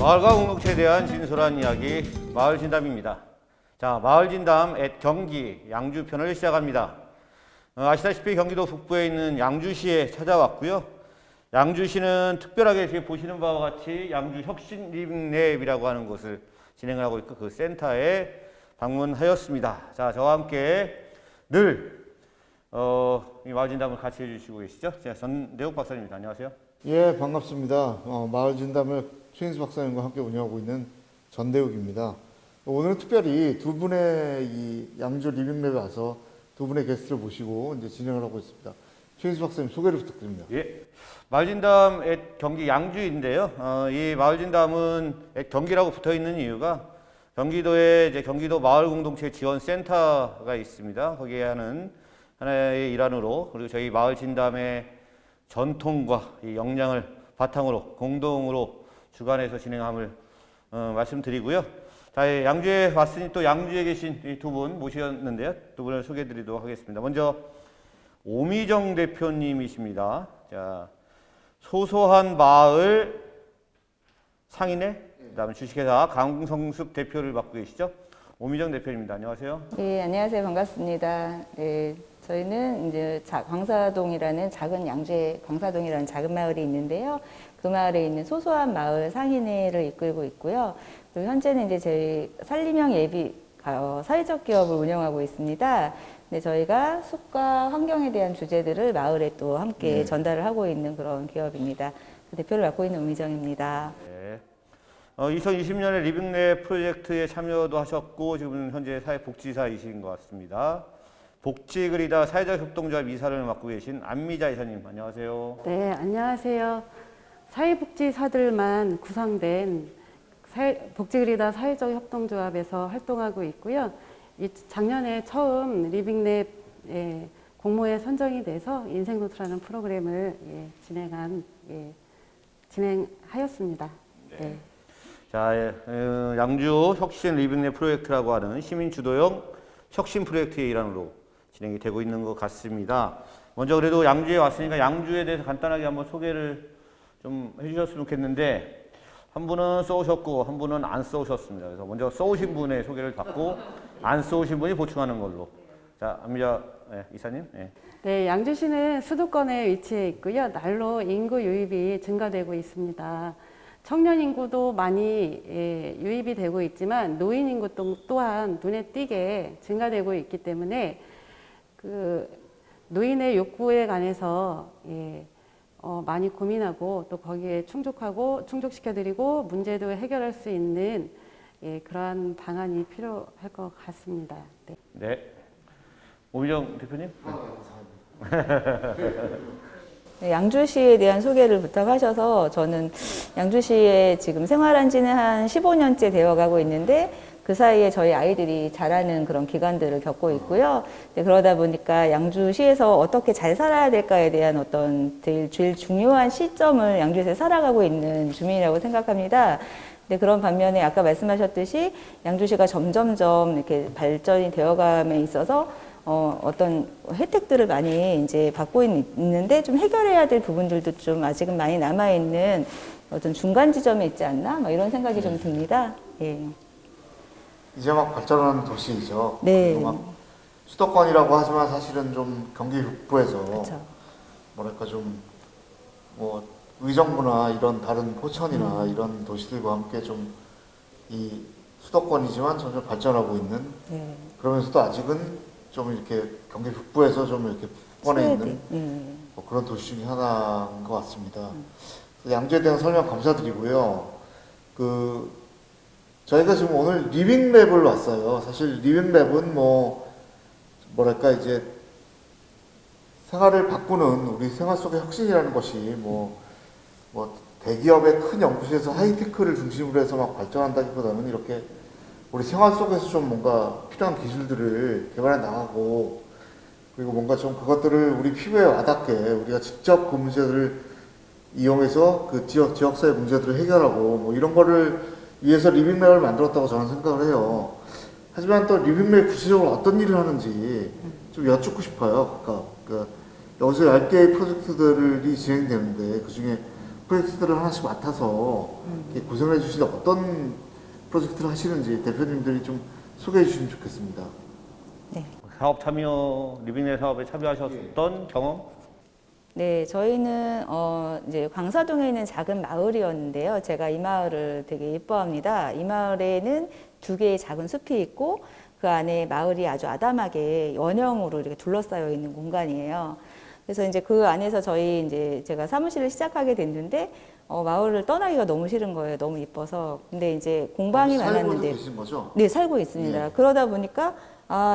마을과 공동체에 대한 진솔한 이야기 마을진담입니다. 자, 마을진담 경기 양주편을 시작합니다. 아시다시피 경기도 북부에 있는 양주시에 찾아왔고요. 양주시는 특별하게 지금 보시는 바와 같이 양주 혁신리빙랩이라고 하는 곳을 진행을 하고 있고 그 센터에 방문하였습니다. 자, 저와 함께 늘 이 마을진담을 같이 해주시고 계시죠? 제가 전대욱 박사님입니다. 안녕하세요. 예, 반갑습니다. 마을진담을 최인수 박사님과 함께 운영하고 있는 전대욱입니다. 오늘은 특별히 두 분의 이 양주 리빙랩에 와서 두 분의 게스트를 모시고 이제 진행을 하고 있습니다. 최인수 박사님 소개를 부탁드립니다. 예, 마을진담 경기 양주인데요. 이 마을진담은 경기라고 붙어 있는 이유가 경기도에 이제 경기도 마을공동체 지원센터가 있습니다. 거기에 하는 하나의 일환으로 그리고 저희 마을진담의 전통과 이 역량을 바탕으로 공동으로 주관해서 진행함을 말씀드리고요. 자, 양주에 왔으니 또 양주에 계신 이 두 분 모셨는데요. 두 분을 소개해드리도록 하겠습니다. 먼저 오미정 대표님이십니다. 자, 소소한 마을 상인회, 그다음에 주식회사 강성숙 대표를 맡고 계시죠. 오미정 대표입니다. 안녕하세요. 네, 안녕하세요. 반갑습니다. 네, 저희는 이제 광사동이라는 작은 양주에 광사동이라는 작은 마을이 있는데요. 그 마을에 있는 소소한 마을 상인회를 이끌고 있고요. 그리고 현재는 이제 저희 산림형 예비 사회적 기업을 운영하고 있습니다. 근데 저희가 숲과 환경에 대한 주제들을 마을에 또 함께 전달을 하고 있는 그런 기업입니다. 대표를 맡고 있는 오미정입니다. 네. 2020년에 리빙랩 프로젝트에 참여도 하셨고 지금 현재 사회복지사이신 것 같습니다. 복지그리다 사회적 협동조합 이사를 맡고 계신 안미자 이사님, 안녕하세요. 네, 안녕하세요. 사회복지사들만 구성된 복지그리다 사회적 협동조합에서 활동하고 있고요. 작년에 처음 리빙랩 공모에 선정이 돼서 인생노트라는 프로그램을 진행하였습니다. 네. 자, 양주 혁신 리빙랩 프로젝트라고 하는 시민 주도형 혁신 프로젝트의 일환으로 진행이 되고 있는 것 같습니다. 먼저 그래도 양주에 왔으니까 양주에 대해서 간단하게 한번 소개를 좀 해주셨으면 좋겠는데 한 분은 써오셨고 한 분은 안 써오셨습니다. 그래서 먼저 써오신 분의 소개를 받고 안 써오신 분이 보충하는 걸로. 자, 안미자 이사님. 네, 양주시는 수도권에 위치해 있고요. 날로 인구 유입이 증가되고 있습니다. 청년 인구도 많이 유입이 되고 있지만 노인 인구 또한 눈에 띄게 증가되고 있기 때문에 그 노인의 욕구에 관해서 많이 고민하고 또 거기에 충족시켜드리고 문제도 해결할 수 있는 그러한 방안이 필요할 것 같습니다. 네. 네. 오미정 대표님. 네, 양주시에 대한 소개를 부탁하셔서 저는 양주시에 지금 생활한 지는 한 15년째 되어가고 있는데 그 사이에 저희 아이들이 자라는 그런 기간들을 겪고 있고요. 네, 그러다 보니까 양주시에서 어떻게 잘 살아야 될까에 대한 어떤 제일 중요한 시점을 양주에서 살아가고 있는 주민이라고 생각합니다. 네, 그런 반면에 아까 말씀하셨듯이 양주시가 점점점 이렇게 발전이 되어감에 있어서 어떤 혜택들을 많이 이제 받고 있는데 좀 해결해야 될 부분들도 좀 아직은 많이 남아있는 어떤 중간 지점에 있지 않나? 뭐 이런 생각이 좀 듭니다. 예. 이제 막 발전하는 도시이죠. 네. 막 수도권이라고 하지만 사실은 좀 경기 북부에서 그렇죠. 뭐랄까 좀 뭐 의정부나 이런 다른 포천이나 이런 도시들과 함께 좀 이 수도권이지만 점점 발전하고 있는 네. 그러면서도 아직은 좀 이렇게 경기 북부에서 좀 이렇게 북권에 있는 뭐 그런 도시 중에 하나인 것 같습니다. 양주에 대한 설명 감사드리고요. 저희가 지금 오늘 리빙랩을 왔어요. 사실 리빙랩은 뭐랄까 이제 생활을 바꾸는 우리 생활 속의 혁신이라는 것이 뭐 대기업의 큰 연구소에서 하이테크를 중심으로 해서 막 발전한다기보다는 이렇게 우리 생활 속에서 좀 뭔가 필요한 기술들을 개발해 나가고 그리고 뭔가 좀 그것들을 우리 피부에 와닿게 우리가 직접 그 문제들을 이용해서 그 지역사회 문제들을 해결하고 뭐 이런 거를 위해서 리빙랩을 만들었다고 저는 생각을 해요. 하지만 또 리빙랩 구체적으로 어떤 일을 하는지 좀 여쭙고 싶어요. 그러니까 여기서 10개의 프로젝트들이 진행되는데 그 중에 프로젝트들을 하나씩 맡아서 이렇게 고생을 해주시는데 어떤 프로젝트를 하시는지 대표님들이 좀 소개해 주시면 좋겠습니다. 사업 참여, 리빙랩 사업에 참여하셨던 경험? 네, 저희는 이제 광사동에 있는 작은 마을이었는데요. 제가 이 마을을 되게 예뻐합니다. 이 마을에는 2개의 작은 숲이 있고 그 안에 마을이 아주 아담하게 원형으로 이렇게 둘러싸여 있는 공간이에요. 그래서 이제 그 안에서 저희 이제 제가 사무실을 시작하게 됐는데 마을을 떠나기가 너무 싫은 거예요. 너무 이뻐서. 근데 이제 공방이 살고 많았는데 계신 거죠? 네, 살고 있습니다. 예. 그러다 보니까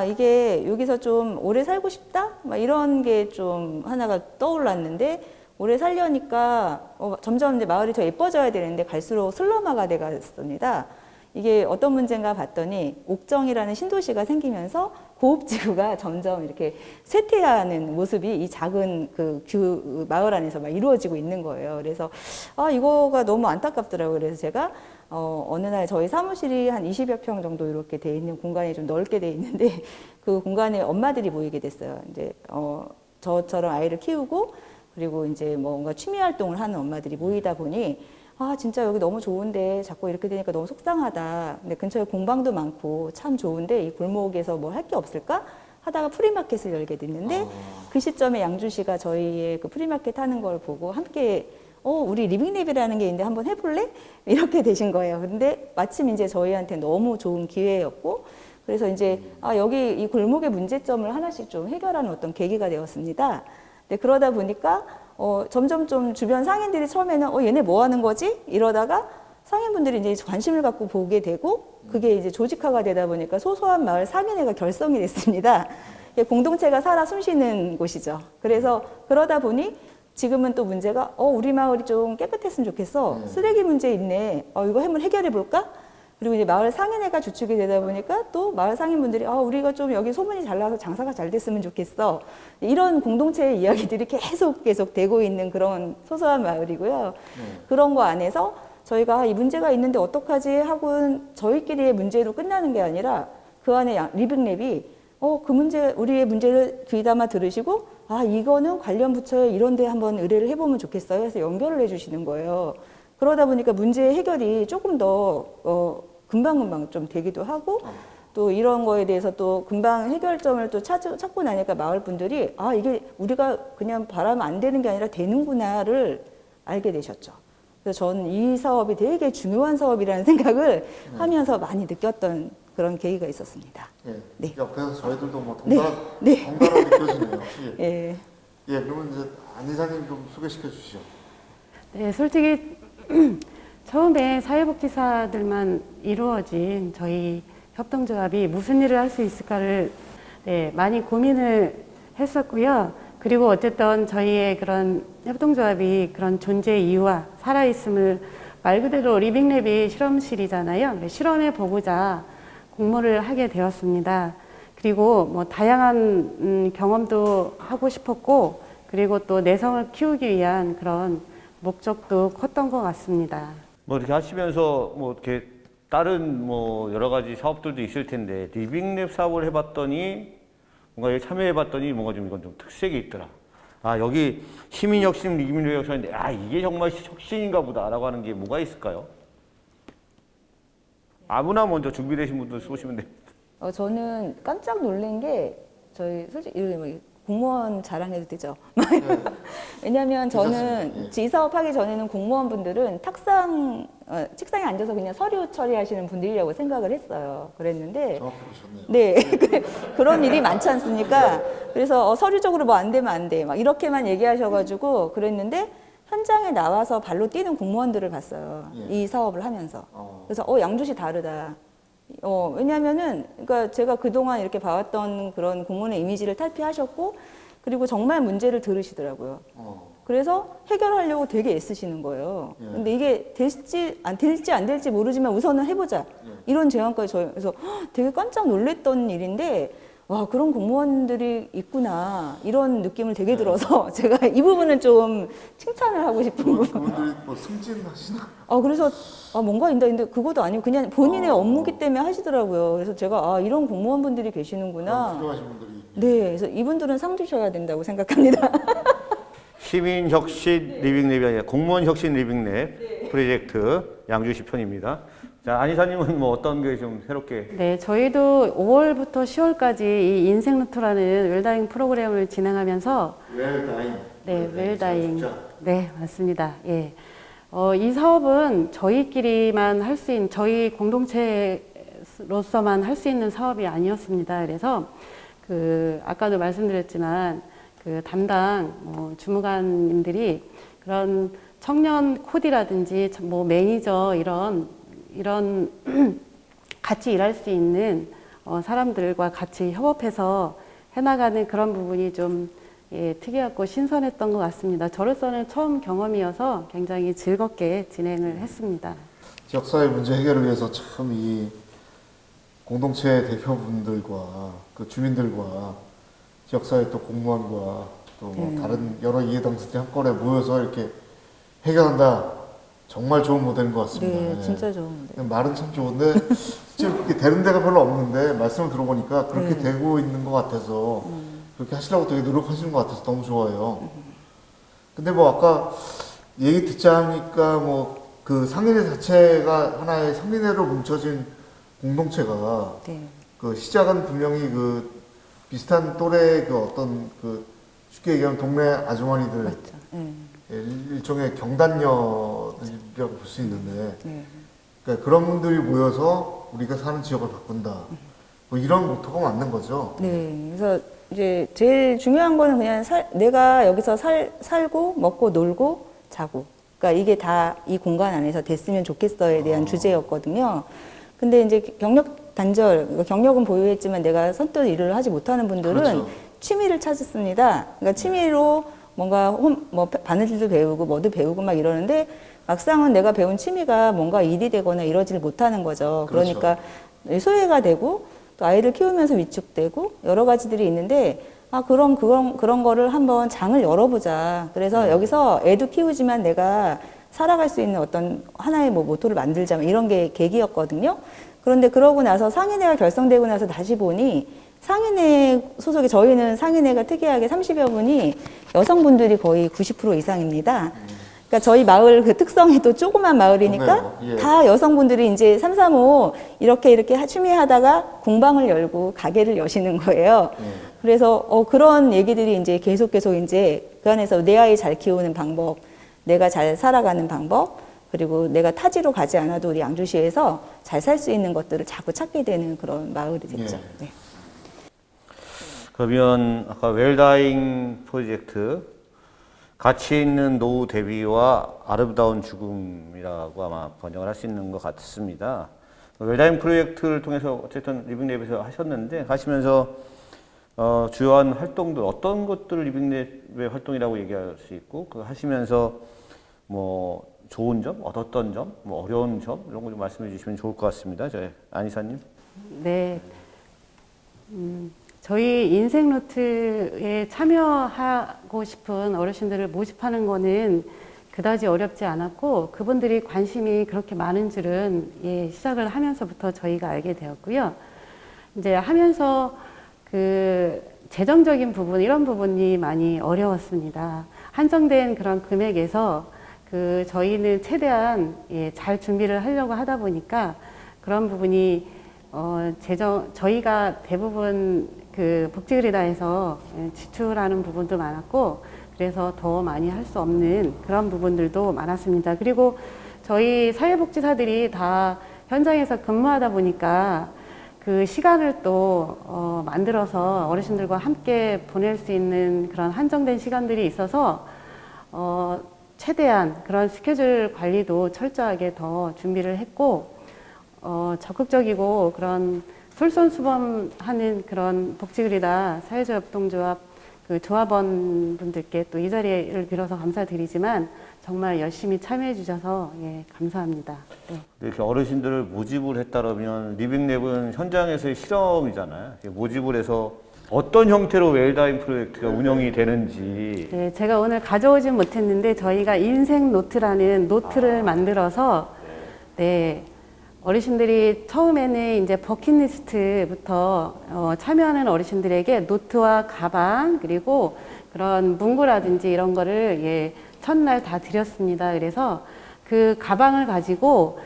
이게 여기서 좀 오래 살고 싶다? 막 이런 게 좀 하나가 떠올랐는데 오래 살려니까 점점 이제 마을이 더 예뻐져야 되는데 갈수록 슬럼화가 돼 갔습니다. 이게 어떤 문제인가 봤더니 옥정이라는 신도시가 생기면서 고급지구가 점점 이렇게 쇠퇴하는 모습이 이 작은 그 마을 안에서 막 이루어지고 있는 거예요. 그래서 이거가 너무 안타깝더라고요. 그래서 제가 어느 날 저희 사무실이 한 20여 평 정도 이렇게 돼 있는 공간이 좀 넓게 돼 있는데 그 공간에 엄마들이 모이게 됐어요. 이제 저처럼 아이를 키우고 그리고 이제 뭔가 취미 활동을 하는 엄마들이 모이다 보니 진짜 여기 너무 좋은데 자꾸 이렇게 되니까 너무 속상하다. 근데 근처에 공방도 많고 참 좋은데 이 골목에서 뭘 할 게 없을까? 하다가 프리마켓을 열게 됐는데 그 시점에 양주시가 저희의 그 프리마켓 하는 걸 보고 함께 우리 리빙랩이라는 게 있는데 한번 해볼래? 이렇게 되신 거예요. 근데 마침 이제 저희한테 너무 좋은 기회였고 그래서 이제 여기 이 골목의 문제점을 하나씩 좀 해결하는 어떤 계기가 되었습니다. 네, 그러다 보니까 점점 좀 주변 상인들이 처음에는 얘네 뭐 하는 거지? 이러다가 상인분들이 이제 관심을 갖고 보게 되고 그게 이제 조직화가 되다 보니까 소소한 마을 상인회가 결성이 됐습니다. 공동체가 살아 숨쉬는 곳이죠. 그래서 그러다 보니 지금은 또 문제가 우리 마을이 좀 깨끗했으면 좋겠어. 쓰레기 문제 있네. 이거 한번 해결해 볼까? 그리고 이제 마을 상인회가 주축이 되다 보니까 또 마을 상인분들이 우리가 좀 여기 소문이 잘 나서 장사가 잘 됐으면 좋겠어. 이런 공동체의 이야기들이 계속 되고 있는 그런 소소한 마을이고요. 그런 거 안에서 저희가 이 문제가 있는데 어떡하지 하고 저희끼리의 문제로 끝나는 게 아니라 그 안에 리빙랩이 그 문제, 우리의 문제를 귀담아 들으시고 이거는 관련 부처에 이런 데 한번 의뢰를 해보면 좋겠어요 해서 연결을 해주시는 거예요. 그러다 보니까 문제 해결이 조금 더 금방금방 좀 되기도 하고 또 이런 거에 대해서 또 금방 해결점을 또 찾고 나니까 마을 분들이 이게 우리가 그냥 바라면 안 되는 게 아니라 되는구나를 알게 되셨죠. 그래서 저는 이 사업이 되게 중요한 사업이라는 생각을 하면서 많이 느꼈던 그런 계기가 있었습니다. 예. 네. 옆에서 저희들도 뭐 네. 덩달아 느껴지네요. 예. 예, 그러면 이제 안 이사님 좀 소개시켜 주시죠. 네, 솔직히 처음에 사회복지사들만 이루어진 저희 협동조합이 무슨 일을 할 수 있을까를 많이 고민을 했었고요. 그리고 어쨌든 저희의 그런 협동조합이 그런 존재 이유와 살아있음을 말 그대로 리빙랩이 실험실이잖아요. 실험해 보고자 공모를 하게 되었습니다. 그리고 뭐 다양한 경험도 하고 싶었고 그리고 또 내성을 키우기 위한 그런 목적도 컸던 것 같습니다. 뭐 이렇게 하시면서 뭐 이렇게 다른 뭐 여러 가지 사업들도 있을 텐데 리빙랩 사업을 해봤더니 뭔가 참여해봤더니 뭔가 좀 이건 좀 특색이 있더라. 여기 시민혁신 리빙랩 혁신인데 이게 정말 혁신인가 보다라고 하는 게 뭐가 있을까요? 아무나 먼저 준비되신 분들 쏘시면 됩니다. 저는 깜짝 놀란 게 저희 솔직히 뭐 공무원 자랑해도 되죠. 왜냐하면 저는 이 사업하기 전에는 공무원분들은 탁상 책상에 앉아서 그냥 서류 처리하시는 분들이라고 생각을 했어요. 그랬는데 정확히 보셨네요. 네 그런 일이 많지 않습니까? 그래서 서류적으로 뭐 안 되면 안 돼 막 이렇게만 얘기하셔가지고 그랬는데 현장에 나와서 발로 뛰는 공무원들을 봤어요. 이 사업을 하면서. 그래서 양주시 다르다. 왜냐면은, 그러니까 제가 그동안 이렇게 봐왔던 그런 공무원의 이미지를 탈피하셨고, 그리고 정말 문제를 들으시더라고요. 그래서 해결하려고 되게 애쓰시는 거예요. 근데 이게 될지 안 될지 모르지만 우선은 해보자. 이런 제안까지 그래서 되게 깜짝 놀랐던 일인데, 와, 그런 공무원들이 있구나. 이런 느낌을 되게 들어서 제가 이 부분은 좀 칭찬을 하고 싶은 부분. 그분들이 뭐 승진하시나? 그래서 뭔가 있다. 근데 그것도 아니고 그냥 본인의 업무기 때문에 하시더라고요. 그래서 제가 이런 공무원분들이 계시는구나. 훌륭하신 분들이. 네, 그래서 이분들은 상 주셔야 된다고 생각합니다. 시민혁신 리빙랩이 아니라 공무원혁신 리빙랩 프로젝트 양주시 편입니다. 자, 안이사님은 뭐 어떤 게 좀 새롭게? 네, 저희도 5월부터 10월까지 이 인생 루트라는 웰다잉 프로그램을 진행하면서 웰다잉. 네, 웰다잉. 진짜. 네, 맞습니다. 예. 이 사업은 저희끼리만 할 수 있는, 저희 공동체로서만 할 수 있는 사업이 아니었습니다. 그래서 아까도 말씀드렸지만 담당 주무관님들이 그런 청년 코디라든지 뭐 매니저 이런 같이 일할 수 있는 사람들과 같이 협업해서 해나가는 그런 부분이 좀 특이하고 신선했던 것 같습니다. 저로서는 처음 경험이어서 굉장히 즐겁게 진행을 했습니다. 지역사회 문제 해결을 위해서 참 이 공동체 대표분들과 그 주민들과 지역사회 또 공무원과 또 뭐 다른 여러 이해당사자들이 한꺼번에 모여서 이렇게 해결한다. 정말 좋은 모델인 것 같습니다. 네, 예. 진짜 좋은데. 말은 참 좋은데 실제 그렇게 되는 데가 별로 없는데 말씀을 들어보니까 그렇게 되고 있는 것 같아서 그렇게 하시려고 되게 노력하시는 것 같아서 너무 좋아요. 근데 뭐 아까 얘기 듣자 하니까 뭐 그 상인회 자체가 하나의 상인회로 뭉쳐진 공동체가 네. 그 시작은 분명히 그 비슷한 또래 그 어떤 그 쉽게 얘기하면 동네 아주머니들 맞죠. 네. 일종의 경단녀들이라고 볼 수 있는데 네. 그러니까 그런 분들이 모여서 우리가 사는 지역을 바꾼다. 뭐 이런 모토가 맞는 거죠. 네. 그래서 이제 제일 중요한 거는 그냥 내가 여기서 살고 먹고 놀고 자고. 그러니까 이게 다 이 공간 안에서 됐으면 좋겠어에 대한 주제였거든요. 근데 이제 경력 단절, 그러니까 경력은 보유했지만 내가 선뜻 일을 하지 못하는 분들은 그렇죠. 취미를 찾습니다. 그러니까 취미로 뭔가 뭐 바느질도 배우고 뭐도 배우고 막 이러는데 막상은 내가 배운 취미가 뭔가 일이 되거나 이러질 못하는 거죠. 그렇죠. 그러니까 소외가 되고 또 아이를 키우면서 위축되고 여러 가지들이 있는데 그런 거를 한번 장을 열어보자. 그래서 여기서 애도 키우지만 내가 살아갈 수 있는 어떤 하나의 뭐 모토를 만들자. 이런 게 계기였거든요. 그런데 그러고 나서 상인회가 결성되고 나서 다시 보니 상인회 소속이 저희는 상인회가 특이하게 30여 분이 여성분들이 거의 90% 이상입니다. 그러니까 저희 마을 그 특성이 또 조그만 마을이니까 예. 다 여성분들이 이제 3, 3, 5 이렇게 취미 하다가 공방을 열고 가게를 여시는 거예요. 그래서 그런 얘기들이 이제 계속 이제 그 안에서 내 아이 잘 키우는 방법, 내가 잘 살아가는 방법, 그리고 내가 타지로 가지 않아도 우리 양주시에서 잘 살 수 있는 것들을 자꾸 찾게 되는 그런 마을이 됐죠. 네. 그러면 아까 웰다잉 프로젝트 가치 있는 노후 대비와 아름다운 죽음이라고 아마 번역을 할 수 있는 것 같습니다. 웰다잉 프로젝트를 통해서 어쨌든 리빙랩에서 하셨는데 하시면서 주요한 활동들 어떤 것들을 리빙랩의 활동이라고 얘기할 수 있고 그 하시면서 뭐 좋은 점, 얻었던 점, 뭐 어려운 점 이런 거 좀 말씀해 주시면 좋을 것 같습니다. 저희 안이사님. 네. 저희 인생 루트에 참여하고 싶은 어르신들을 모집하는 거는 그다지 어렵지 않았고 그분들이 관심이 그렇게 많은 줄은 시작을 하면서부터 저희가 알게 되었고요. 이제 하면서 그 재정적인 부분 이런 부분이 많이 어려웠습니다. 한정된 그런 금액에서 저희는 최대한 잘 준비를 하려고 하다 보니까 그런 부분이 저희가 대부분 그 복지그리다에서 지출하는 부분도 많았고 그래서 더 많이 할 수 없는 그런 부분들도 많았습니다. 그리고 저희 사회복지사들이 다 현장에서 근무하다 보니까 그 시간을 또 만들어서 어르신들과 함께 보낼 수 있는 그런 한정된 시간들이 있어서 최대한 그런 스케줄 관리도 철저하게 더 준비를 했고 적극적이고 그런 솔선수범하는 그런 복지그리다 사회조합동조합 그 조합원 분들께 또 이 자리를 빌어서 감사드리지만 정말 열심히 참여해 주셔서 감사합니다. 네. 이렇게 어르신들을 모집을 했다면 리빙랩은 현장에서의 실험이잖아요. 모집을 해서 어떤 형태로 웰다잉 프로젝트가 운영이 되는지. 네, 제가 오늘 가져오진 못했는데 저희가 인생 노트라는 노트를 만들어서 어르신들이 처음에는 이제 버킷리스트부터 참여하는 어르신들에게 노트와 가방 그리고 그런 문구라든지 이런 거를 첫날 다 드렸습니다. 그래서 그 가방을 가지고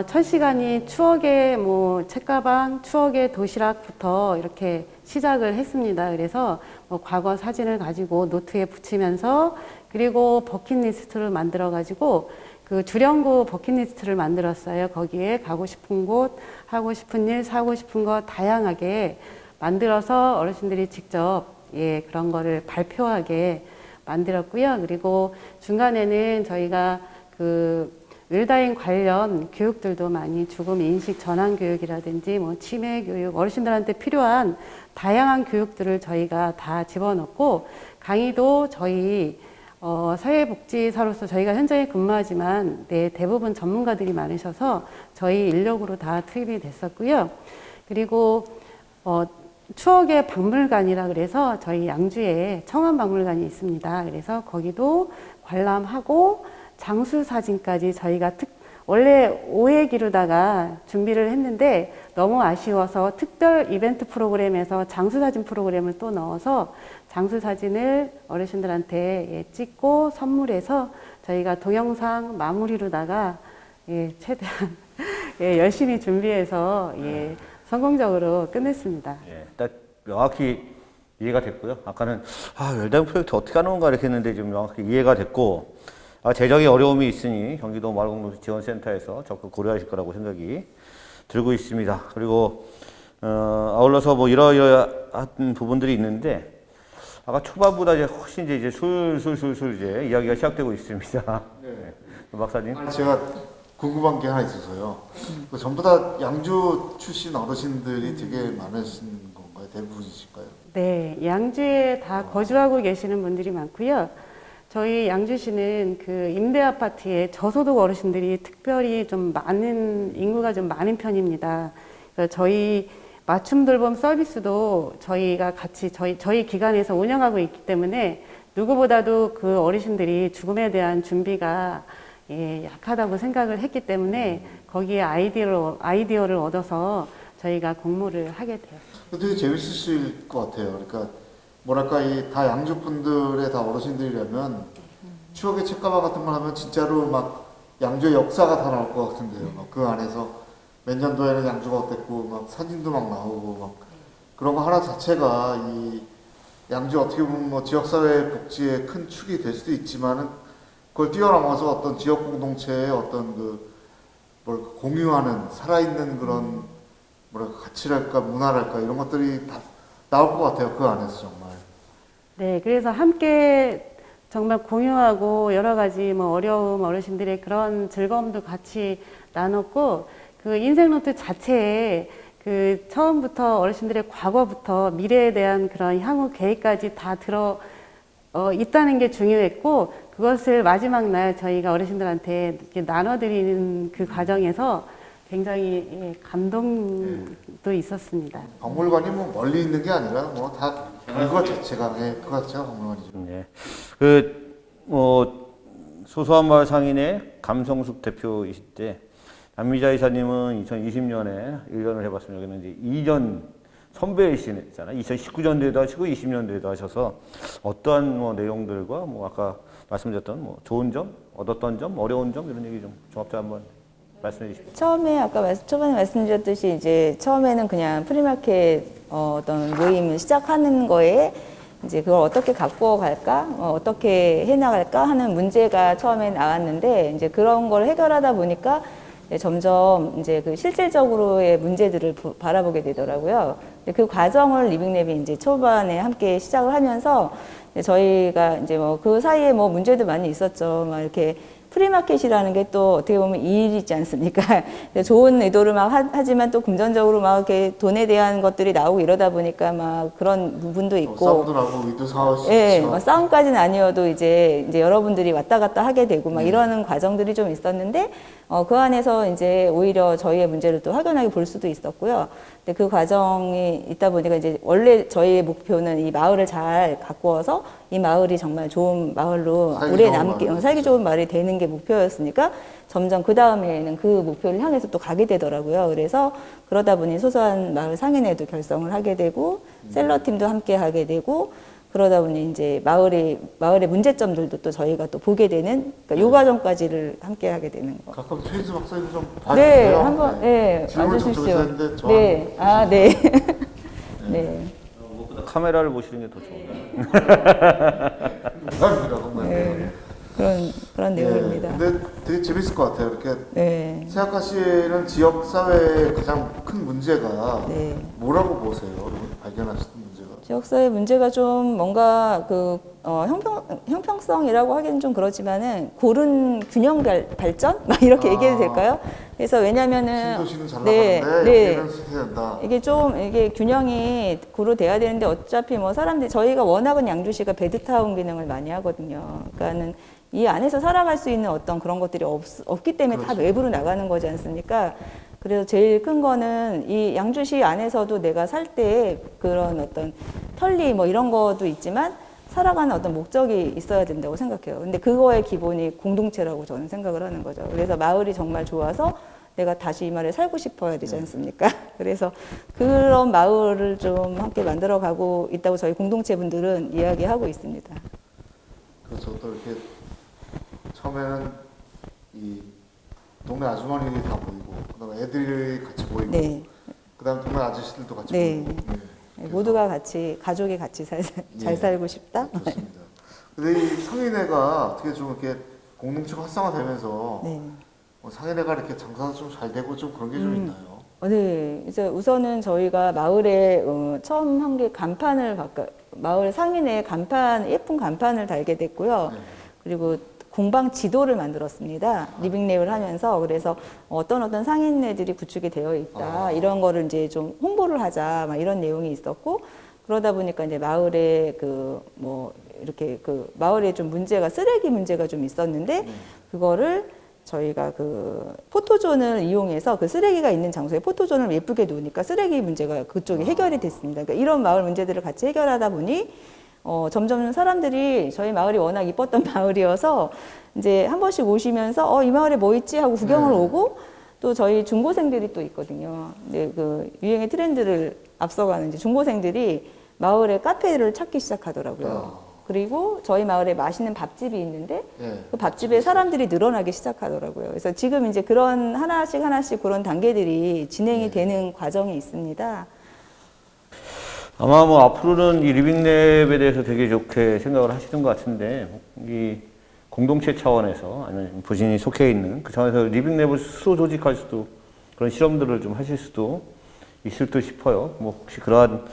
첫 시간이 추억의 책가방, 추억의 도시락부터 이렇게 시작을 했습니다. 그래서 과거 사진을 가지고 노트에 붙이면서, 그리고 버킷리스트를 만들어 가지고 그 주령구 버킷리스트를 만들었어요. 거기에 가고 싶은 곳, 하고 싶은 일, 사고 싶은 거 다양하게 만들어서 어르신들이 직접 그런 거를 발표하게 만들었고요. 그리고 중간에는 저희가 그 웰다잉 관련 교육들도 많이 죽음 인식 전환 교육이라든지 치매 교육, 어르신들한테 필요한 다양한 교육들을 저희가 다 집어넣고, 강의도 저희 사회복지사로서 저희가 현장에 근무하지만 대부분 전문가들이 많으셔서 저희 인력으로 다 투입이 됐었고요. 그리고 추억의 박물관이라 그래서 저희 양주에 청암박물관이 있습니다. 그래서 거기도 관람하고 장수 사진까지 저희가 원래 5회 기루다가 준비를 했는데 너무 아쉬워서 특별 이벤트 프로그램에서 장수 사진 프로그램을 또 넣어서 장수 사진을 어르신들한테 찍고 선물해서 저희가 동영상 마무리로다가 최대한 열심히 준비해서 성공적으로 끝냈습니다. 딱 명확히 이해가 됐고요. 아까는 웰다잉 프로젝트 어떻게 하는 건가 이렇게 했는데 지금 명확히 이해가 됐고, 재정의 어려움이 있으니 경기도 마을공동체 지원센터에서 적극 고려하실 거라고 생각이 들고 있습니다. 그리고 아울러서 이러이러한 부분들이 있는데, 아까 초반보다 이제 훨씬 이제 술술술술 이제 이야기가 시작되고 있습니다. 네. 박사님. 제가 궁금한 게 하나 있어서요. 전부 다 양주 출신 어르신들이 되게 많으신 건가요? 대부분이실까요? 네, 양주에 다 거주하고 계시는 분들이 많고요. 저희 양주시는 그 임대 아파트에 저소득 어르신들이 특별히 좀 많은, 인구가 좀 많은 편입니다. 그래서 저희 맞춤 돌봄 서비스도 저희가 같이 저희 기관에서 운영하고 있기 때문에 누구보다도 그 어르신들이 죽음에 대한 준비가 약하다고 생각을 했기 때문에 거기에 아이디어를 얻어서 저희가 공모를 하게 되었습니다. 되게 재밌으실 것 같아요. 그러니까 뭐랄까 다 양주 분들의 다 어르신들이라면 추억의 책가방 같은 걸 하면 진짜로 막 양주의 역사가 다 나올 것 같은데요. 막 그 안에서 몇 년도에는 양주가 어땠고 막 사진도 막 나오고 막 그런 거 하나 자체가 이 양주 어떻게 보면 지역사회 복지의 큰 축이 될 수도 있지만은 그걸 뛰어넘어서 어떤 지역 공동체의 어떤 공유하는 살아있는 그런 가치랄까 문화랄까 이런 것들이 다 나올 것 같아요. 그 안에서 정말. 네, 그래서 함께 정말 공유하고 여러 가지 어려움, 어르신들의 그런 즐거움도 같이 나눴고, 그 인생노트 자체에 그 처음부터 어르신들의 과거부터 미래에 대한 그런 향후 계획까지 다 들어 있다는 게 중요했고, 그것을 마지막 날 저희가 어르신들한테 이렇게 나눠드리는 그 과정에서 굉장히 감동도 있었습니다. 박물관이 멀리 있는 게 아니라 다 그거 자체가 박물관이죠. 네. 소소한 마을 상인의 감성숙 대표이실 때 안미자 이사님은 2020년에 1년을 해봤습니다. 여기는 이제 2년 선배이시잖아요. 2019년도에도 하시고 20년도에도 하셔서 어떠한 내용들과 아까 말씀드렸던 좋은 점, 얻었던 점, 어려운 점 이런 얘기 좀 종합적으로 한번 말씀해 주십시오. 처음에 아까 초반에 말씀드렸듯이 이제 처음에는 그냥 프리마켓 어떤 모임을 시작하는 거에 이제 그걸 어떻게 갖고 갈까, 어떻게 해나갈까 하는 문제가 처음에 나왔는데, 이제 그런 걸 해결하다 보니까 점점 이제 그 실질적으로의 문제들을 바라보게 되더라고요. 그 과정을 리빙랩이 이제 초반에 함께 시작을 하면서 저희가 이제 그 사이에 문제도 많이 있었죠. 막 이렇게 프리마켓이라는 게 또 어떻게 보면 이익이지 않습니까? 좋은 의도를 막 하지만 또 금전적으로 막 이렇게 돈에 대한 것들이 나오고 이러다 보니까 막 그런 부분도 있고. 싸움도 나고 위도 상할 수 예, 있죠. 싸움까지는 아니어도 이제 여러분들이 왔다 갔다 하게 되고 막 이러는 과정들이 좀 있었는데, 그 안에서 이제 오히려 저희의 문제를 또 확연하게 볼 수도 있었고요. 근데 그 과정이 있다 보니까 이제 원래 저희의 목표는 이 마을을 잘 가꾸어서 이 마을이 정말 좋은 마을로 오래 남게, 살기 좋은 마을이 되는 게 목표였으니까 점점 그 다음에는 그 목표를 향해서 또 가게 되더라고요. 그래서 그러다 보니 소소한 마을 상인회도 결성을 하게 되고 셀러팀도 함께 하게 되고, 그러다 보니 이제 마을의 문제점들도 또 저희가 또 보게 되는 그러니까 요 과정까지를 함께 하게 되는 거. 가끔 최인수 박사님 좀 네, 봐주세요. 한번 네, 질문 와주십시오. 접촉해서 했는데 저 네, 아, 네, 네, 무엇보다 카메라를 보시는 게 더 좋아요. 감사합니다. 정말. 네. 그런 예, 내용입니다. 근데 되게 재밌을 것 같아요. 이렇게 네, 생각하시는 지역 사회의 가장 큰 문제가 네. 뭐라고 보세요? 여러분 발견하시는 문제가? 지역사회 문제가 좀 뭔가 형평성이라고 하기는 좀 그렇지만은 고른 균형 발전? 막 이렇게 얘기해도 될까요? 그래서 왜냐면은 신도시는 잘 네, 나가는데 네. 여기는 수세된다. 이게 균형이 고려돼야 되는데 어차피 뭐 사람들이 저희가 워낙은 양주시가 배드타운 기능을 많이 하거든요. 그러니까는 이 안에서 살아갈 수 있는 어떤 그런 것들이 없기 때문에 다 그렇죠. 외부로 나가는 거지 않습니까? 그래서 제일 큰 거는 이 양주시 안에서도 내가 살 때 그런 어떤 편리 뭐 이런 것도 있지만 살아가는 어떤 목적이 있어야 된다고 생각해요. 근데 그거의 기본이 공동체라고 저는 생각을 하는 거죠. 그래서 마을이 정말 좋아서 내가 다시 이 마을에 살고 싶어야 되지 않습니까? 그래서 그런 마을을 좀 함께 만들어 가고 있다고 저희 공동체 분들은 이야기하고 있습니다. 그렇죠. 또 이렇게 처음에는 이 동네 아주머니들이 다 보이고, 그다음에 애들이 같이 보이고, 네. 그다음 동네 아저씨들도 같이 네. 보이고. 네. 그래서 모두가 같이 가족이 같이 잘 예. 살고 싶다. 좋습니다. 근데 이 상인회가 어떻게 좀 이렇게 공동체가 활성화되면서 네. 상인회가 이렇게 장사도 좀 잘 되고 좀 그런 게 좀 있나요? 네, 이제 우선은 저희가 마을에 처음 한 게 마을 상인회 간판, 예쁜 간판을 달게 됐고요. 네. 그리고 공방 지도를 만들었습니다. 리빙랩을 하면서 그래서 어떤 상인회들이 구축이 되어 있다. 이런 거를 이제 좀 홍보를 하자. 막 이런 내용이 있었고 그러다 보니까 이제 마을에 이렇게 마을에 좀 쓰레기 문제가 좀 있었는데 그거를 저희가 포토존을 이용해서 그 쓰레기가 있는 장소에 포토존을 예쁘게 놓으니까 쓰레기 문제가 그쪽이 해결이 됐습니다. 그러니까 이런 마을 문제들을 같이 해결하다 보니 점점 사람들이 저희 마을이 워낙 이뻤던 마을이어서 이제 한 번씩 오시면서 이 마을에 뭐 있지 하고 구경을 오고 또 저희 중고생들이 또 있거든요. 근데 그 유행의 트렌드를 앞서가는 이제 중고생들이 마을에 카페를 찾기 시작하더라고요. 그리고 저희 마을에 맛있는 밥집이 있는데 예. 그 밥집에 사람들이 늘어나기 시작하더라고요. 그래서 지금 이제 그런 하나씩 그런 단계들이 진행이 되는 과정이 있습니다. 아마 뭐 앞으로는 이 리빙랩에 대해서 되게 좋게 생각을 하시는 것 같은데 이 공동체 차원에서 아니면 부진이 속해 있는 그 차원에서 리빙랩을 스스로 조직할 수도 그런 실험들을 좀 하실 수도 있을 듯 싶어요. 뭐 혹시 그러한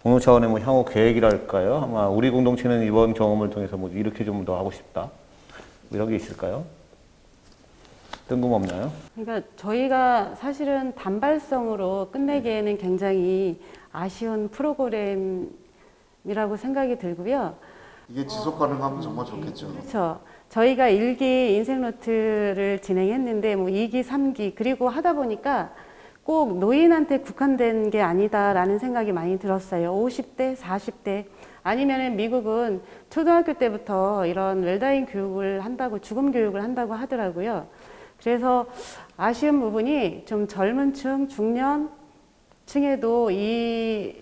공동 차원의 뭐 향후 계획이랄까요? 아마 우리 공동체는 이번 경험을 통해서 뭐 이렇게 좀 더 하고 싶다 이런 게 있을까요? 뜬금없나요? 그러니까 저희가 사실은 단발성으로 끝내기에는 굉장히 아쉬운 프로그램이라고 생각이 들고요. 이게 지속 가능하면 정말 좋겠죠. 그렇죠. 저희가 1기 인생 노트를 진행했는데 뭐 2기, 3기 그리고 하다 보니까 꼭 노인한테 국한된 게 아니다라는 생각이 많이 들었어요. 50대, 40대 아니면은 미국은 초등학교 때부터 이런 웰다잉 교육을 한다고 죽음 교육을 한다고 하더라고요. 그래서 아쉬운 부분이 좀 젊은 층, 중년 층에도 이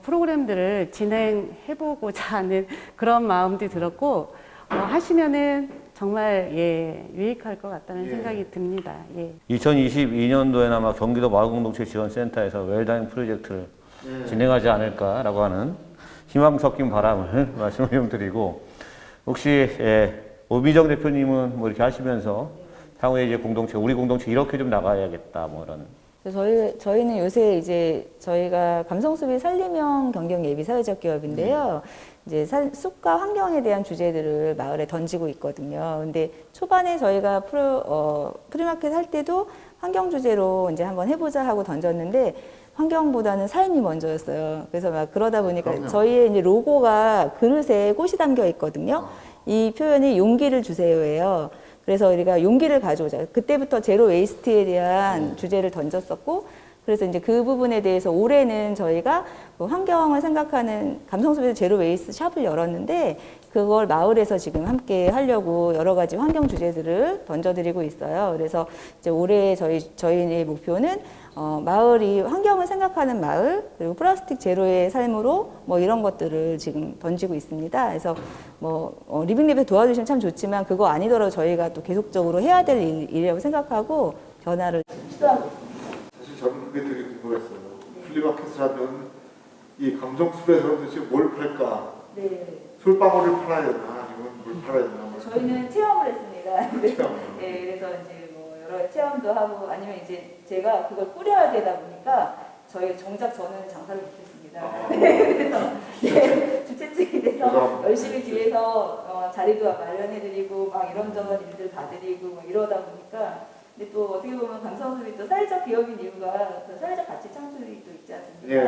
프로그램들을 진행해보고자 하는 그런 마음도 들었고 하시면은 정말 유익할 것 같다는 생각이 듭니다. 2022년도에는 아마 경기도 마을공동체지원센터에서 웰다잉 프로젝트를 진행하지 않을까라고 하는 희망 섞인 바람을 말씀을 좀 드리고 혹시 오미정 대표님은 뭐 이렇게 하시면서 향후에 이제 우리 공동체 이렇게 좀 나가야겠다 뭐 이런. 저희는 요새 이제 저희가 감성수비 산림형 경경 예비 사회적 기업인데요. 이제 숲과 환경에 대한 주제들을 마을에 던지고 있거든요. 근데 초반에 저희가 프리마켓 할 때도 환경 주제로 이제 한번 해보자 하고 던졌는데 환경보다는 삶이 먼저였어요. 그래서 막 그러다 보니까 그럼요. 저희의 이제 로고가 그릇에 꽃이 담겨 있거든요. 이 표현이 용기를 주세요예요. 그래서 우리가 용기를 가져오자. 그때부터 제로 웨이스트에 대한 주제를 던졌었고, 그래서 이제 그 부분에 대해서 올해는 저희가 환경을 생각하는 감성숲에서 제로 웨이스트 샵을 열었는데, 그걸 마을에서 지금 함께 하려고 여러 가지 환경 주제들을 던져드리고 있어요. 그래서 이제 올해 저희의 목표는 마을이 환경을 생각하는 마을, 그리고 플라스틱 제로의 삶으로 뭐 이런 것들을 지금 던지고 있습니다. 그래서 뭐 리빙랩에 도와주시면 참 좋지만 그거 아니더라도 저희가 또 계속적으로 해야 될 일이라고 생각하고 변화를 시도하고 있습니다. 사실 저는 그게 되게 궁금했어요. 플리마켓을 하면 이 감정술에서 도대체 뭘 팔까? 네. 솔방울을 팔아야 되나? 아니면 뭘 팔아야 되나? 저희는 체험을 했습니다. 체험. 네, 그래서 이제 뭐 여러 체험도 하고 아니면 이제 제가 그걸 꾸려야 되다 보니까 정작 저는 장사를 못했습니다. 아. 그래서 네, 주최 측이 돼서 그럼. 열심히 뒤에서 자리도 마련해드리고 막 이런저런 일들 봐드리고 뭐 이러다 보니까 근데 또 어떻게 보면 감성술이 또 사회적 기업인 이유가 그 사회적 가치 창출이 또 있지 않습니까? 예.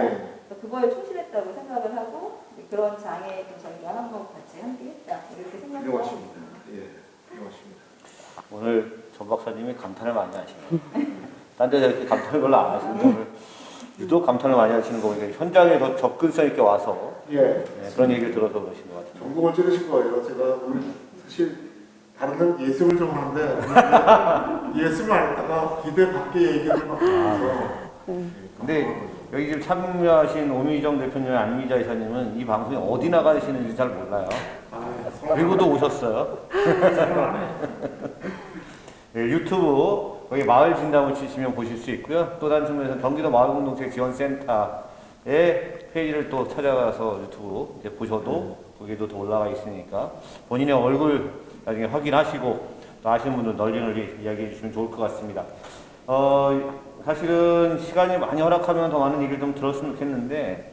그래서 그거에 충실했다고 생각을 하고 그런 장에 또 저희가 한번 같이 함께했다 이렇게 생각하고 훌륭하십니다. 예, 훌륭하십니다. 오늘 전 박사님이 감탄을 많이 하시네요. 딴 데서 이렇게 감탄을 별로 안 하시는데 오늘 유독 감탄을 많이 하시는 거 보니까 현장에 더 접근성 있게 와서 예. 네, 그런 얘기를 들어서 그러신 것 같은데. 전공을 찌르신 거예요. 제가 오늘 사실 다른 데는 예습을 좀 하는데 오늘 예습을 안 했다가 기대 밖의 얘기를 막 하면서 근데 여기 지금 참여하신 오미정 대표님, 안미자 이사님은 이 방송이 어디 나가시는지 잘 몰라요. 그리고도 오셨어요. 네, 유튜브 거기 마을 진담을 치시면 보실 수 있고요. 또 다른 측면에서 경기도 마을공동체 지원센터의 페이지를 또 찾아가서 유튜브 이제 보셔도 거기도 또 올라가 있으니까 본인의 얼굴 나중에 확인하시고 또 아시는 분들 널리 이야기해 주시면 좋을 것 같습니다. 사실은 시간이 많이 허락하면 더 많은 얘기를 좀 들었으면 좋겠는데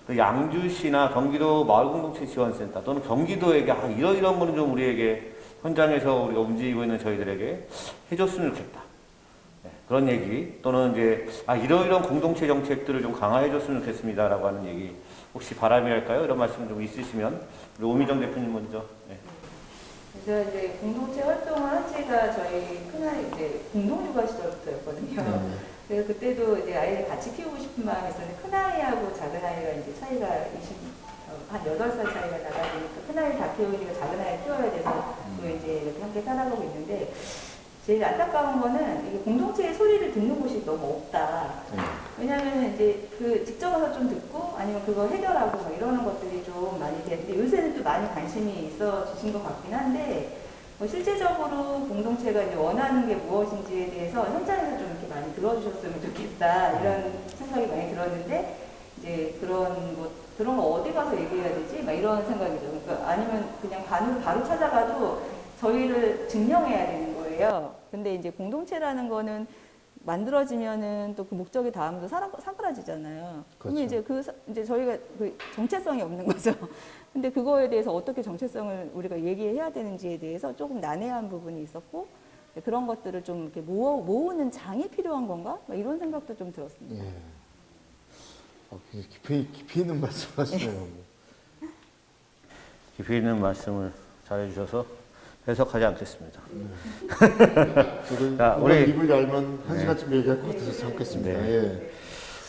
그 양주시나 경기도 마을공동체 지원센터 또는 경기도에게 이런 거는 좀 우리에게 현장에서 우리가 움직이고 있는 저희들에게 해줬으면 좋겠다. 네, 그런 얘기 또는 이제 이런 공동체 정책들을 좀 강화해줬으면 좋겠습니다라고 하는 얘기 혹시 바람이랄까요? 이런 말씀 좀 있으시면 우리 오미정 대표님 먼저. 네. 그래서 이제 공동체 활동을 한 지가 저희 큰아이 이제 공동육아 시절부터였거든요. 그래서 그때도 이제 아이를 같이 키우고 싶은 마음이 있었는데 큰아이하고 작은아이가 이제 차이가 한 8살 차이가 나다 보니까 큰아이를 다 키우니까 작은아이를 키워야 돼서 또 이제 이렇게 함께 살아가고 있는데 제일 안타까운 거는 이게 공동체의 소리를 듣는 곳이 너무 없다. 왜냐하면 이제 그 직접 와서 좀 듣고 아니면 그거 해결하고 뭐 이러는 것들이 좀 많이 되는데 요새는 또 많이 관심이 있어지신 것 같긴 한데 뭐 실제적으로 공동체가 이제 원하는 게 무엇인지에 대해서 현장에서 좀 이렇게 많이 들어주셨으면 좋겠다 이런 생각이 많이 들었는데 이제 그런 거 어디 가서 얘기해야 되지? 막 이런 생각이죠. 그러니까 아니면 그냥 반으로 바로 찾아가도 저희를 증명해야 되는 거예요. 근데 이제 공동체라는 거는 만들어지면은 또 그 목적이 다음도 사그라지잖아요. 그러면 이제 저희가 그 정체성이 없는 거죠. 근데 그거에 대해서 어떻게 정체성을 우리가 얘기해야 되는지에 대해서 조금 난해한 부분이 있었고 그런 것들을 좀 이렇게 모으는 장이 필요한 건가? 막 이런 생각도 좀 들었습니다. 예. 깊이 있는 말씀하시네요. 깊이 있는 말씀을 잘해주셔서 해석하지 않겠습니다. 저도 자, 우리 우리- 입을 열면 한 시간쯤 얘기할 것 같아서 참겠습니다. 네. 예.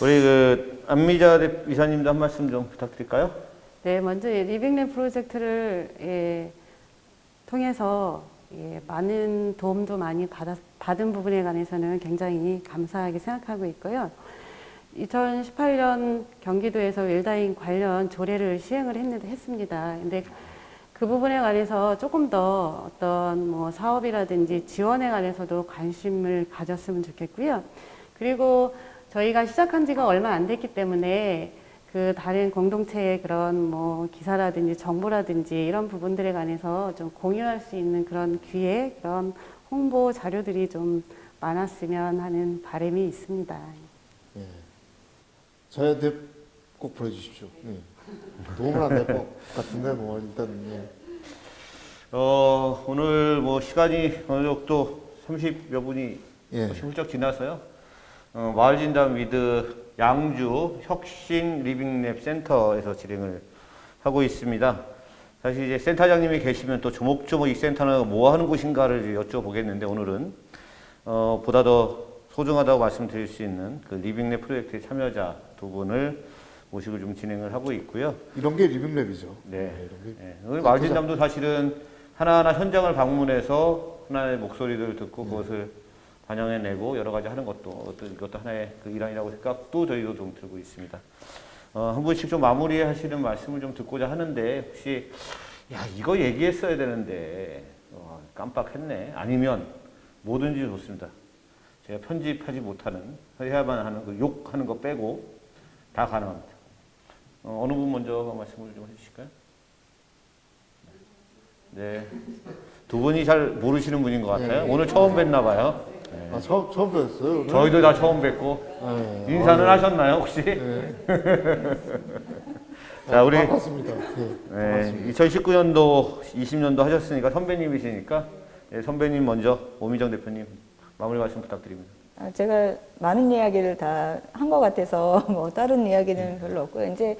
우리 그 안미자 이사님도 한 말씀 좀 부탁드릴까요? 네, 먼저 이 리빙랩 프로젝트를 통해서 많은 도움도 많이 받은 부분에 관해서는 굉장히 감사하게 생각하고 있고요. 2018년 경기도에서 웰다잉 관련 조례를 시행을 했습니다. 근데 그 부분에 관해서 조금 더 어떤 뭐 사업이라든지 지원에 관해서도 관심을 가졌으면 좋겠고요. 그리고 저희가 시작한 지가 얼마 안 됐기 때문에 그 다른 공동체의 그런 뭐 기사라든지 정보라든지 이런 부분들에 관해서 좀 공유할 수 있는 그런 기회, 그런 홍보 자료들이 좀 많았으면 하는 바람이 있습니다. 예. 저한테 꼭 보내주십시오. 예. 도움은 안 될 것 같은데 뭐 일단 예. 오늘 뭐 시간이 어느 정도 30여 분이 예. 훌쩍 지나서요. 마을진담 위드 양주 혁신 리빙랩 센터에서 진행을 하고 있습니다. 사실 이제 센터장님이 계시면 또 조목조목 이 센터는 뭐 하는 곳인가를 여쭤보겠는데 오늘은 보다 더 소중하다고 말씀드릴 수 있는 그 리빙랩 프로젝트의 참여자 두 분을 모시고 좀 진행을 하고 있고요. 이런 게 리빙랩이죠. 네. 이런 게. 네. 오늘 마을진담도 사실은 하나하나 현장을 방문해서 하나의 목소리를 듣고 그것을 반영해내고 여러 가지 하는 것도 이것도 하나의 그 일환이라고 생각도 저희도 좀 들고 있습니다. 한 분씩 좀 마무리하시는 말씀을 좀 듣고자 하는데 혹시 야 이거 얘기했어야 되는데 깜빡했네 아니면 뭐든지 좋습니다. 제가 편집하지 못하는 해야만 하는 그 욕하는 거 빼고 다 가능합니다. 어느 분 먼저 말씀을 좀 해주실까요? 네. 두 분이 잘 모르시는 분인 것 같아요. 오늘 처음 뵀나 봐요. 네. 아, 처음 뵀어요. 오늘? 저희도 다 처음 뵙고 네. 인사는 하셨나요 혹시? 네. 자 우리 반갑습니다. 네. 2019년도 20년도 하셨으니까 선배님이시니까 선배님 먼저 오미정 대표님 마무리 말씀 부탁드립니다. 제가 많은 이야기를 다 한 것 같아서 뭐 다른 이야기는 별로 없고요. 이제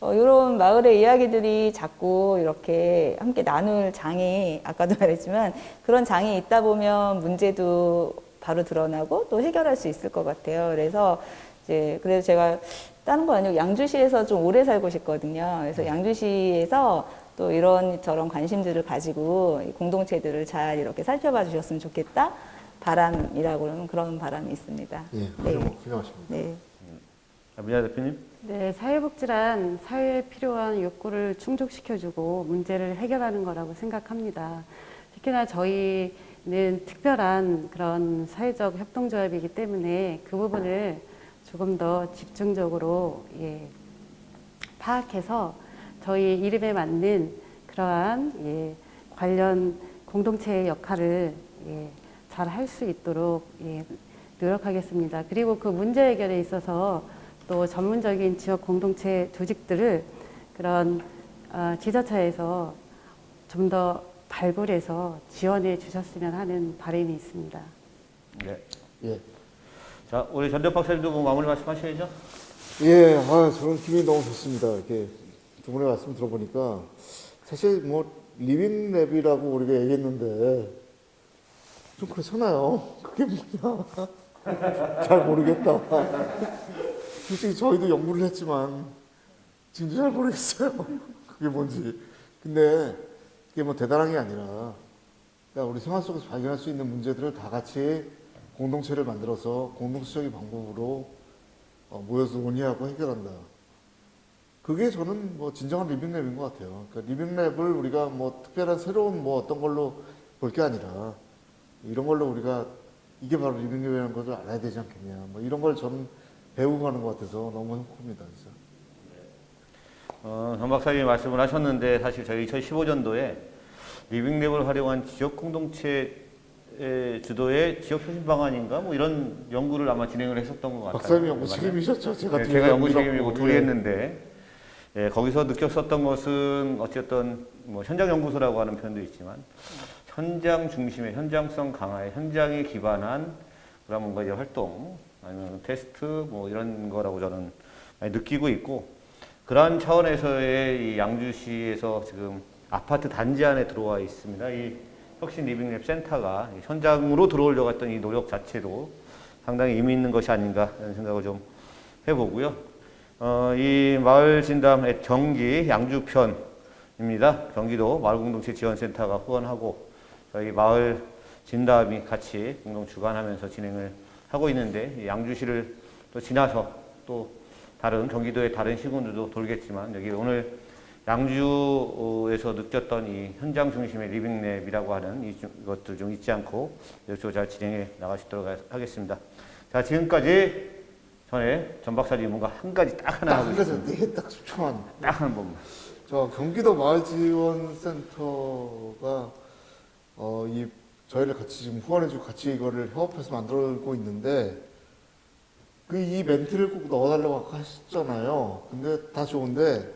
이런 마을의 이야기들이 자꾸 이렇게 함께 나눌 장이 아까도 말했지만 그런 장이 있다 보면 문제도 바로 드러나고 또 해결할 수 있을 것 같아요. 그래서 이제 그래서 제가 다른 거 아니고 양주시에서 좀 오래 살고 싶거든요. 그래서 양주시에서 또 이런 저런 관심들을 가지고 이 공동체들을 잘 이렇게 살펴봐 주셨으면 좋겠다. 바람이라고 하는 그런 바람이 있습니다. 예, 네. 훌륭하십니다. 네. 문야 대표님. 네, 사회복지란 사회에 필요한 욕구를 충족시켜주고 문제를 해결하는 거라고 생각합니다. 특히나 저희는 특별한 그런 사회적 협동조합이기 때문에 그 부분을 조금 더 집중적으로 파악해서 저희 이름에 맞는 그러한 관련 공동체의 역할을 잘 할 수 있도록 노력하겠습니다. 그리고 그 문제 해결에 있어서 또 전문적인 지역 공동체 조직들을 그런 지자체에서 좀 더 발굴해서 지원해 주셨으면 하는 바람이 있습니다. 네. 예. 자 우리 전대엽 박사님도 뭐 마무리 말씀하셔야죠. 예, 저는 기분이 너무 좋습니다. 이렇게 두 분의 말씀 들어보니까 사실 뭐 리빙랩이라고 우리가 얘기했는데 좀 그렇잖아요. 그게 뭐냐? 잘 모르겠다. 솔직히 저희도 연구를 했지만 지금도 잘 모르겠어요. 그게 뭔지. 근데 그게 뭐 대단한 게 아니라 그러니까 우리 생활 속에서 발견할 수 있는 문제들을 다 같이 공동체를 만들어서 공동체적인 방법으로 모여서 논의하고 해결한다. 그게 저는 뭐 진정한 리빙랩인 것 같아요. 그러니까 리빙랩을 우리가 뭐 특별한 새로운 뭐 어떤 걸로 볼 게 아니라 이런 걸로 우리가 이게 바로 리빙랩이라는 것을 알아야 되지 않겠냐. 뭐 이런 걸 저는 배우고 가는 것 같아서 너무 행복합니다. 진짜. 전 박사님이 말씀을 하셨는데 사실 저희 2015년도에 리빙랩을 활용한 지역 공동체 주도의 지역 혁신 방안인가 뭐 이런 연구를 아마 진행을 했었던 것 같아요. 박사님이 연구 책임이셨죠? 네, 제가 연구 책임이고 둘이 했는데 거기서 느꼈었던 것은 어쨌든 뭐 현장 연구소라고 하는 표현도 있지만 현장 중심의 현장성 강화의 현장에 기반한 그런 뭔가 이제 활동 아니면 테스트 뭐 이런 거라고 저는 많이 느끼고 있고 그러한 차원에서의 이 양주시에서 지금 아파트 단지 안에 들어와 있습니다. 이 혁신 리빙랩 센터가 현장으로 들어오려고 했던 이 노력 자체도 상당히 의미 있는 것이 아닌가 하는 생각을 좀 해보고요. 이 마을 진담 경기 양주편입니다. 경기도 마을공동체 지원센터가 후원하고 저희 마을 진담이 같이 공동 주관하면서 진행을 하고 있는데 이 양주시를 또 지나서 또 다른 경기도의 다른 시군들도 돌겠지만 여기 오늘 양주에서 느꼈던 이 현장 중심의 리빙랩이라고 하는 이것들 좀 잊지 않고 이것도 잘 진행해 나갈 수 있도록 하겠습니다. 자 지금까지 전에 전 박사님 뭔가 한 가지 딱 하나 하고 있습니다. 네, 딱 10초만. 딱 한 번만. 경기도 마을지원센터가 저희를 같이 지금 후원해주고 같이 이거를 협업해서 만들고 있는데 이 멘트를 꼭 넣어달라고 하셨잖아요. 근데 다 좋은데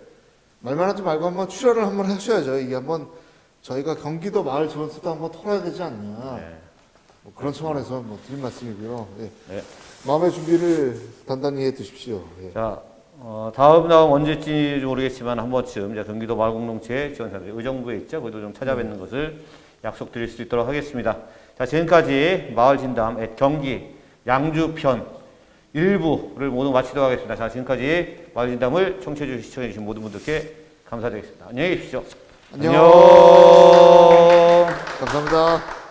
말만 하지 말고 한번 출연을 한번 하셔야죠. 이게 한번 저희가 경기도 마을지원센터 한번 털어야 되지 않냐. 네. 뭐 그런 차원에서 뭐 드린 말씀이고요. 예. 네. 마음의 준비를 단단히 해 두십시오. 예. 자, 다음 언제쯤인지 모르겠지만 한 번쯤 이제 경기도 마을공동체 지원센터 의정부에 있죠. 거기도 좀 찾아뵙는 것을 약속드릴 수 있도록 하겠습니다. 자, 지금까지 마을진담 경기 양주편 1부를 모두 마치도록 하겠습니다. 자, 지금까지 마을진담을 청취해주신 시청해주신 모든 분들께 감사드리겠습니다. 안녕히 계십시오. 안녕. 감사합니다.